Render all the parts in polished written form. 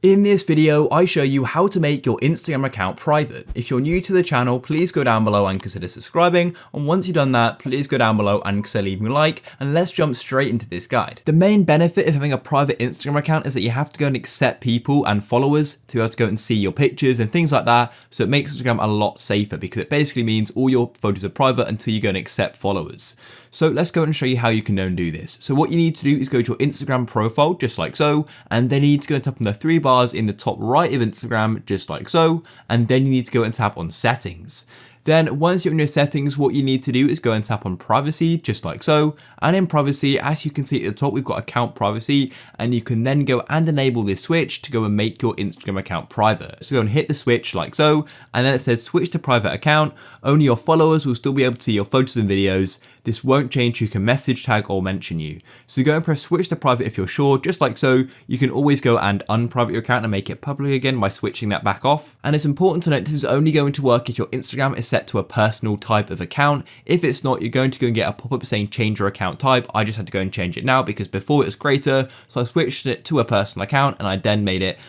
In this video, I show you how to make your Instagram account private. If you're new to the channel, please go down below and consider subscribing. And once you've done that, please go down below and consider leaving a like, and let's jump straight into this guide. The main benefit of having a private Instagram account is that you have to go and accept people and followers to be able to go and see your pictures and things like that. So it makes Instagram a lot safer because it basically means all your photos are private until you go and accept followers. So let's go and show you how you can go and do this. So what you need to do is go to your Instagram profile, just like so, and then you need to go and tap on the three bars in the top right of Instagram, just like so, and then you need to go and tap on settings. Then once you're in your settings, what you need to do is go and tap on privacy, just like so. And in privacy, as you can see at the top, we've got account privacy, and you can then go and enable this switch to go and make your Instagram account private. So go and hit the switch like so, and then it says switch to private account. Only your followers will still be able to see your photos and videos. This won't change who can message, tag, or mention you. So go and press switch to private if you're sure, just like so. You can always go and unprivate your account and make it public again by switching that back off. And it's important to note this is only going to work if your Instagram is set to a personal type of account. If it's not, you're going to go and get a pop-up saying change your account type. I just had to go and change it now because before it was greater, so I switched it to a personal account and I then made it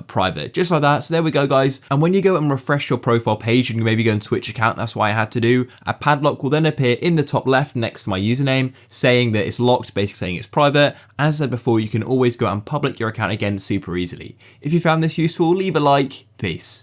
private, just like that. So there we go, guys. And when you go and refresh your profile page and you maybe go and switch account, that's what I had to do. A padlock will then appear in the top left next to my username saying that it's locked, basically saying it's private. As I said before, you can always go and public your account again super easily. If you found this useful, leave a like. Peace.